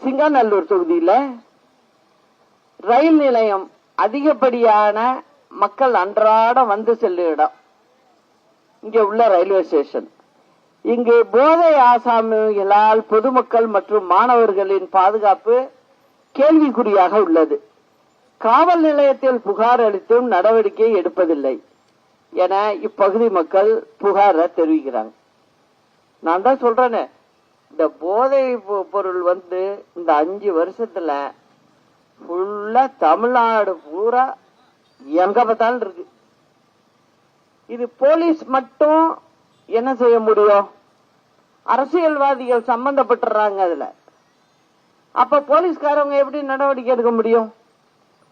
சிங்காநல்லூர் தொகுதியில ரயில் நிலையம் அதிகப்படியான மக்கள் அன்றாட வந்து செல்லும் இடம். இங்க உள்ள ரயில்வே ஸ்டேஷன். இங்கு போதை ஆசாமிகளால் பொதுமக்கள் மற்றும் மாணவர்களின் பாதுகாப்பு கேள்விக்குறியாக உள்ளது. காவல் நிலையத்தில் புகார் அளித்தும் நடவடிக்கை எடுப்பதில்லை என இப்பகுதி மக்கள் புகார தெரிவிக்கிறாங்க. நான் தான் சொல்றேனே, இந்த போதை பொருள் இந்த 5 வருஷத்துல ஃபுல்லா தமிழ்நாடு பூரா எங்க பார்த்தாலும் இருக்கு. இது போலீஸ் மட்டும் என்ன செய்ய முடியும்? அரசியல்வாதிகள் சம்பந்தப்பட்டுறாங்க அதுல. அப்ப போலீஸ்காரங்க எப்படி நடவடிக்கை எடுக்க முடியும்?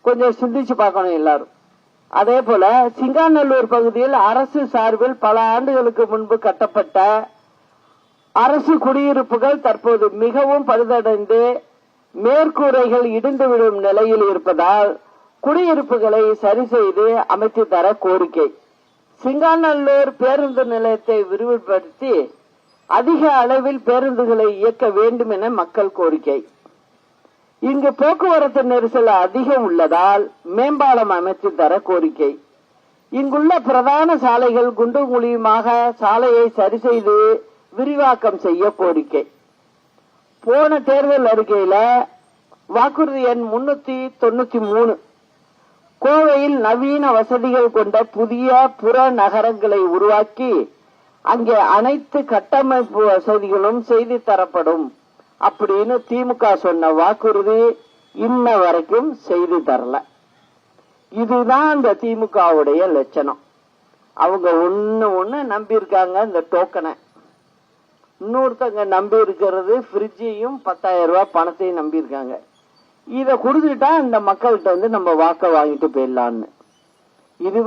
கொஞ்சம் சிந்திச்சு பார்க்கணும் எல்லாரும். அதே போல சிங்காநல்லூர் பகுதியில் அரசு சார்பில் பல ஆண்டுகளுக்கு முன்பு கட்டப்பட்ட அரசு குடியிருப்புகள் தற்போது மிகவும் பழுதடைந்து மேற்கூரைகள் இடிந்துவிடும் நிலையில் இருப்பதால் குடியிருப்புகளை சரி செய்து அமைத்து தர கோரிக்கை. சிங்காநல்லூர் பேருந்து நிலையத்தை விரிவுபடுத்தி அதிக அளவில் பேருந்துகளை இயக்க வேண்டும் என மக்கள் கோரிக்கை. இங்கு போக்குவரத்து நெரிசல் அதிகம் உள்ளதால் மேம்பாலம் அமைத்து தர கோரிக்கை. இங்குள்ள பிரதான சாலைகள் குண்டும் குழியுமாக சாலையை சரி செய்து விரிவாக்கம் செய்ய கோரிக்கை. போன தேர்தல் அறிக்கையில வாக்குறுதி எண் 393 கோவையில் நவீன வசதிகள் கொண்ட புதிய புற நகரங்களை உருவாக்கி அங்கே அனைத்து கட்டமைப்பு வசதிகளும் செய்து தரப்படும் அப்படின்னு திமுக சொன்ன வாக்குறுதி இன்ன வரைக்கும் செய்து தரல. இதுதான் இந்த திமுகவுடைய லட்சணம். அவங்க ஒண்ணு நம்பி இருக்காங்க, இந்த டோக்கனை. இன்னொருத்தங்க நம்பி இருக்கிறது ஃப்ரிட்ஜையும் 10,000 ரூபாய் பணத்தையும் நம்பி இருக்காங்க. இத கொடுத்துட்டா இந்த மக்கள்கிட்ட நம்ம வாக்க வாங்கிட்டு போயிடலான்னு. இது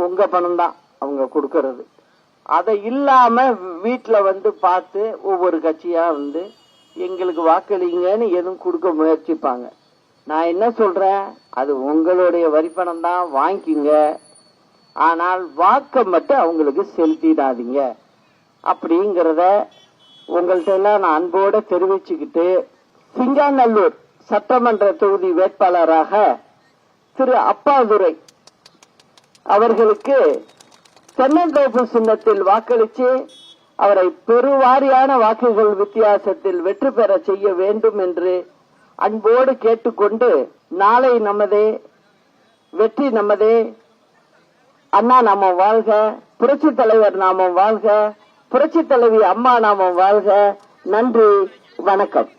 உங்க பணம் தான் அவங்க கொடுக்கறது. அதை இல்லாம வீட்டுல பார்த்து ஒவ்வொரு கட்சியா எங்களுக்கு வாக்களிங்கன்னு எதுவும் கொடுக்க முயற்சிப்பாங்க. நான் என்ன சொல்றேன், அது உங்களுடைய வரிப்பணம் தான், வாங்கிக்கிங்க. ஆனால் வாக்க மட்டும் அவங்களுக்கு செலுத்திடாதீங்க அப்படிங்கறத உங்கள்ட்ட எல்லாம் நான் அன்போட தெரிவிச்சுக்கிட்டு, சிங்காநல்லூர் சட்டமன்ற தொகுதி வேட்பாளராக திரு அப்பாதுரை அவர்களுக்கு தென்னந்தோப்பு சின்னத்தில் வாக்களித்து அவரை பெருவாரியான வாக்குகள் வித்தியாசத்தில் வெற்றி பெற செய்ய வேண்டும் என்று அன்போடு கேட்டுக்கொண்டு, நாளை நமதே, வெற்றி நமதே, அண்ணா நாமம் வாழ்க, புரட்சி தலைவர் நாமம் வாழ்க, புரட்சி தலைவி அம்மா நாமம் வாழ்க. நன்றி, வணக்கம்.